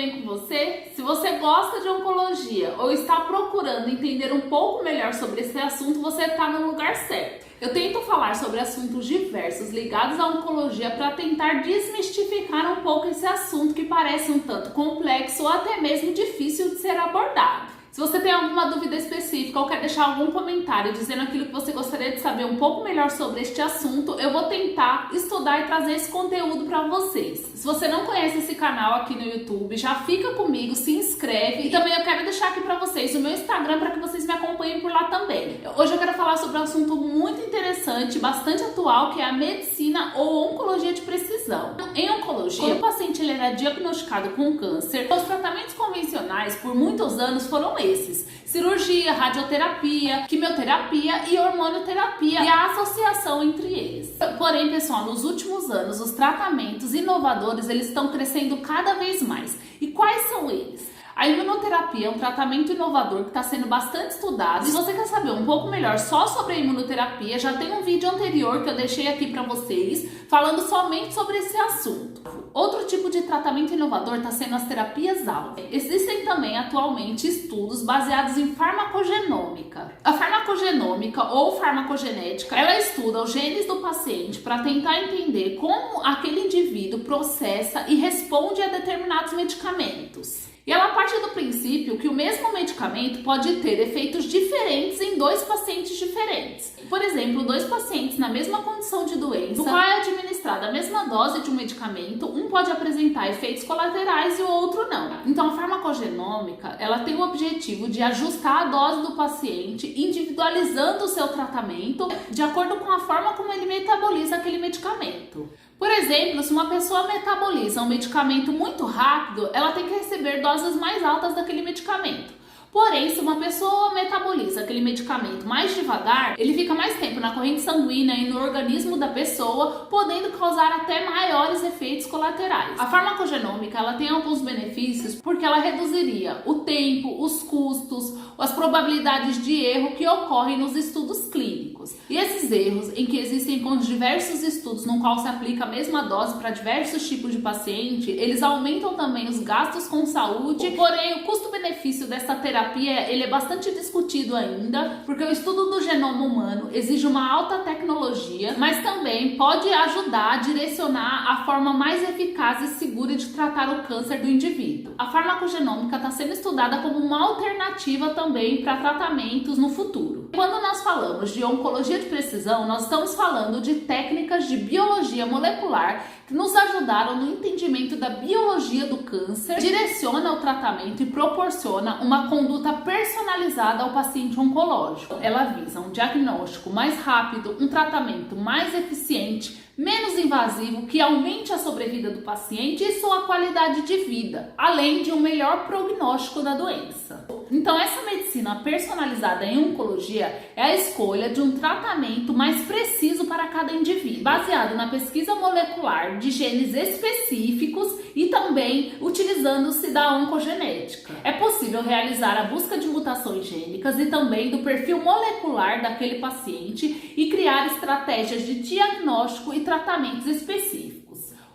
bem com você? Se você gosta de oncologia ou está procurando entender um pouco melhor sobre esse assunto, você está no lugar certo. Eu tento falar sobre assuntos diversos ligados à oncologia para tentar desmistificar um pouco esse assunto que parece um tanto complexo ou até mesmo difícil de ser abordado. Se você tem alguma dúvida específica ou quer deixar algum comentário dizendo aquilo que você gostaria de saber um pouco melhor sobre este assunto, eu vou tentar estudar e trazer esse conteúdo para vocês. Se você não conhece esse canal aqui no YouTube, já fica comigo, se inscreve. E também eu quero deixar aqui para vocês o meu Instagram para que vocês me acompanhem por lá também. Hoje eu quero falar sobre um assunto muito interessante, bastante atual, que é a medicina ou oncologia de precisão. Em oncologia, quando o paciente ele era diagnosticado com câncer, os tratamentos convencionais por muitos anos foram esses: cirurgia, radioterapia, quimioterapia e hormonioterapia e a associação entre eles. Porém, pessoal, nos últimos anos os tratamentos inovadores eles estão crescendo cada vez mais. E quais são eles? A imunoterapia é um tratamento inovador que está sendo bastante estudado. Se você quer saber um pouco melhor só sobre a imunoterapia, já tem um vídeo anterior que eu deixei aqui para vocês falando somente sobre esse assunto. Outro tipo de tratamento inovador está sendo as terapias-alvo. Existem também atualmente estudos baseados em farmacogenômica. A farmacogenômica ou farmacogenética, ela estuda os genes do paciente para tentar entender como aquele indivíduo processa e responde a determinados medicamentos. E ela parte do princípio que o mesmo medicamento pode ter efeitos diferentes em dois pacientes diferentes. Por exemplo, dois pacientes na mesma condição de doença, no qual é administrada a mesma dose de um medicamento, um pode apresentar efeitos colaterais e o outro não. Então a farmacogenômica, ela tem o objetivo de ajustar a dose do paciente, individualizando o seu tratamento de acordo com a forma como ele metaboliza aquele medicamento. Por exemplo, se uma pessoa metaboliza um medicamento muito rápido, ela tem que receber doses mais altas daquele medicamento. Porém, se uma pessoa metaboliza aquele medicamento mais devagar, ele fica mais tempo na corrente sanguínea e no organismo da pessoa, podendo causar até maiores efeitos colaterais. A farmacogenômica ela tem alguns benefícios porque ela reduziria o tempo, os custos, as probabilidades de erro que ocorrem nos estudos clínicos. E esses erros, em que existem com diversos estudos no qual se aplica a mesma dose para diversos tipos de paciente, eles aumentam também os gastos com saúde, porém o custo-benefício dessa terapia ele é bastante discutido ainda, porque o estudo do genoma humano exige uma alta tecnologia, mas também pode ajudar a direcionar a forma mais eficaz e segura de tratar o câncer do indivíduo. A farmacogenômica está sendo estudada como uma alternativa também para tratamentos no futuro. Quando nós falamos de oncologia de precisão, nós estamos falando de técnicas de biologia molecular que nos ajudaram no entendimento da biologia do câncer, direciona o tratamento e proporciona uma conduta personalizada ao paciente oncológico. Ela visa um diagnóstico mais rápido, um tratamento mais eficiente, menos invasivo, que aumente a sobrevida do paciente e sua qualidade de vida, além de um melhor prognóstico da doença. Então, essa medicina personalizada em oncologia é a escolha de um tratamento mais preciso para cada indivíduo, baseado na pesquisa molecular de genes específicos e também utilizando-se da oncogenética. É possível realizar a busca de mutações gênicas e também do perfil molecular daquele paciente e criar estratégias de diagnóstico e tratamentos específicos.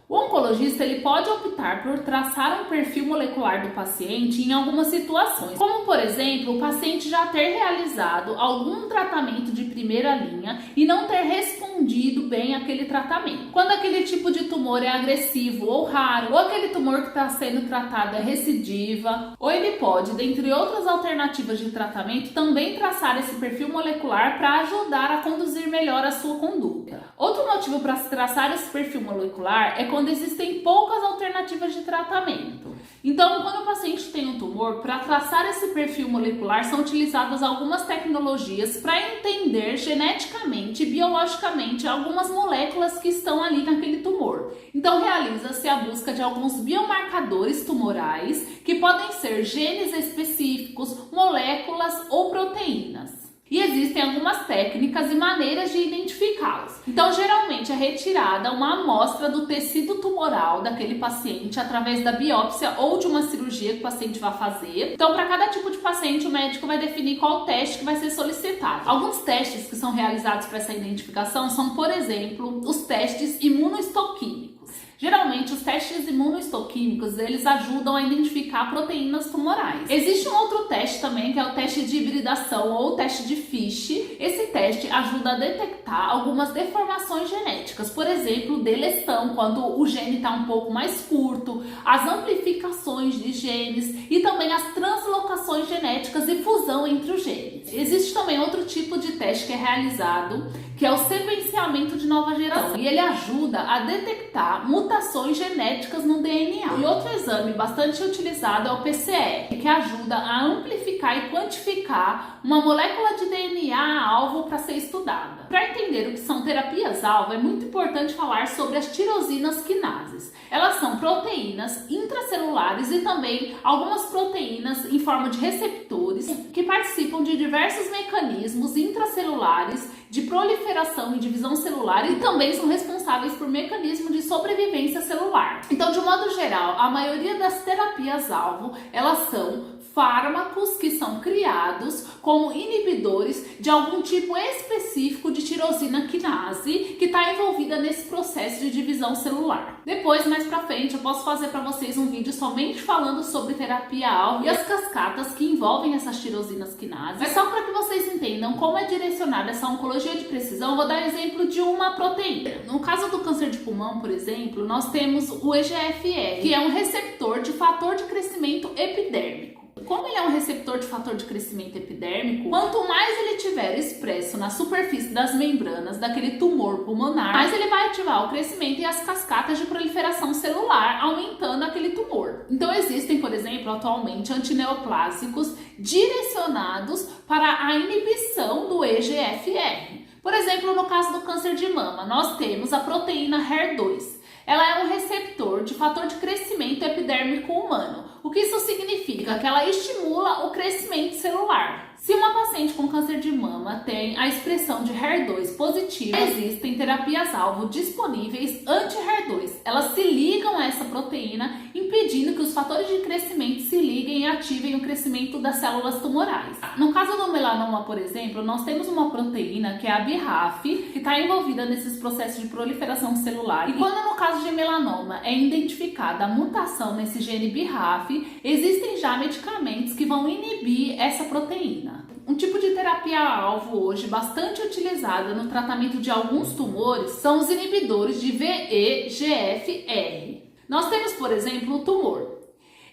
O oncologista ele pode optar por traçar um perfil molecular do paciente em algumas situações, como por exemplo, o paciente já ter realizado algum tratamento de primeira linha e não ter respondido bem àquele tratamento. Quando aquele tipo de tumor é agressivo ou raro, ou aquele tumor que está sendo tratado é recidiva, ou ele pode, dentre outras alternativas de tratamento, também traçar esse perfil molecular para ajudar a conduzir melhor a sua conduta. Outro motivo para se traçar esse perfil molecular é quando existem poucas alternativas de tratamento. Então, quando o paciente tem um tumor, para traçar esse perfil molecular são utilizadas algumas tecnologias para entender geneticamente e biologicamente algumas moléculas que estão ali naquele tumor. Então, realiza-se a busca de alguns biomarcadores tumorais, que podem ser genes específicos, moléculas ou proteínas. E existem algumas técnicas e maneiras de identificá-los. Então, geralmente é retirada uma amostra do tecido tumoral daquele paciente através da biópsia ou de uma cirurgia que o paciente vai fazer. Então, para cada tipo de paciente, o médico vai definir qual teste que vai ser solicitado. Alguns testes que são realizados para essa identificação são, por exemplo, os testes imunohistoquímicos. Geralmente, os testes imunohistoquímicos, eles ajudam a identificar proteínas tumorais. Existe um outro teste também, que é o teste de hibridação ou o teste de Fish. Esse teste ajuda a detectar algumas deformações genéticas, por exemplo, delestão, quando o gene está um pouco mais curto, as amplificações de genes e também as translocações genéticas e fusão entre os genes. Existe também outro tipo de teste que é realizado, que é o sequenciamento de nova geração, e ele ajuda a detectar mutações genéticas no DNA. E outro exame bastante utilizado é o PCR, que ajuda a amplificar e quantificar uma molécula de DNA-alvo para ser estudada. Para entender o que são terapias-alvo, é muito importante falar sobre as tirosinas quinases. Elas são proteínas intracelulares e também algumas proteínas em forma de receptores que participam de diversos mecanismos intracelulares de proliferação e divisão celular e também são responsáveis por mecanismos de sobrevivência celular. Então, de modo geral, a maioria das terapias-alvo, elas são fármacos que são criados como inibidores de algum tipo específico de tirosina quinase que está envolvida nesse processo de divisão celular. Depois, mais pra frente, eu posso fazer para vocês um vídeo somente falando sobre terapia-alvo e as cascatas que envolvem essas tirosinas quinase. Mas só para que vocês entendam como é direcionada essa oncologia de precisão, eu vou dar exemplo de uma proteína. No caso do câncer de pulmão, por exemplo, nós temos o EGFR, que é um receptor de fator de crescimento epidérmico. Como ele é um receptor de fator de crescimento epidérmico, quanto mais ele tiver expresso na superfície das membranas daquele tumor pulmonar, mais ele vai ativar o crescimento e as cascatas de proliferação celular, aumentando aquele tumor. Então existem, por exemplo, atualmente antineoplásicos direcionados para a inibição do EGFR. Por exemplo, no caso do câncer de mama, nós temos a proteína HER2. Ela é um receptor de fator de crescimento epidérmico humano. O que isso significa? Que ela estimula o crescimento celular. Se uma paciente com câncer de mama tem a expressão de HER2 positiva, existem terapias-alvo disponíveis anti-HER2. Elas se ligam a essa proteína, impedindo que os fatores de crescimento se liguem e ativem o crescimento das células tumorais. No caso do melanoma, por exemplo, nós temos uma proteína que é a BRAF, que está envolvida nesses processos de proliferação celular. E quando no caso de melanoma é identificada a mutação nesse gene BRAF, existem já medicamentos que vão inibir essa proteína. Um tipo de terapia-alvo hoje bastante utilizada no tratamento de alguns tumores são os inibidores de VEGFR. Nós temos, por exemplo, o tumor.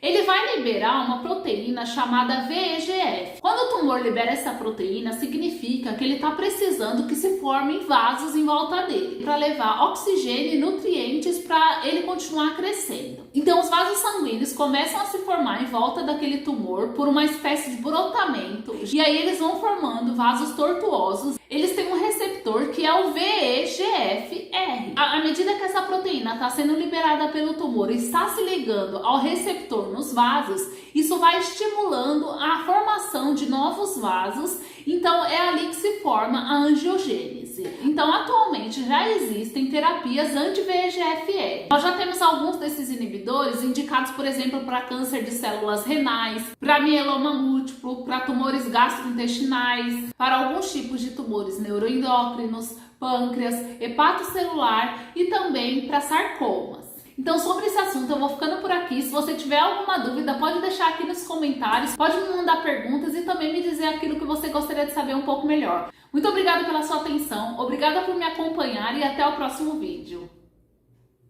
Ele vai liberar uma proteína chamada VEGF. Quando o tumor libera essa proteína, significa que ele está precisando que se formem vasos em volta dele para levar oxigênio e nutrientes para ele continuar crescendo. Então, os vasos sanguíneos começam a se formar em volta daquele tumor por uma espécie de brotamento e aí eles vão formando vasos tortuosos. Eles têm um receptor que é o VEGFR. À medida que essa proteína está sendo liberada pelo tumor e está se ligando ao receptor nos vasos, isso vai estimulando a formação de novos vasos, então é ali que se forma a angiogênese. Então, atualmente já existem terapias anti-VEGFR. Nós já temos alguns desses inibidores indicados, por exemplo, para câncer de células renais, para mieloma múltiplo, para tumores gastrointestinais, para alguns tipos de tumores neuroendócrinos, pâncreas, hepatocelular e também para sarcomas. Então, sobre esse assunto eu vou ficando por aqui. Se você tiver alguma dúvida, pode deixar aqui nos comentários, pode me mandar perguntas e também me dizer aquilo que você gostaria de saber um pouco melhor. Muito obrigada pela sua atenção, obrigada por me acompanhar e até o próximo vídeo.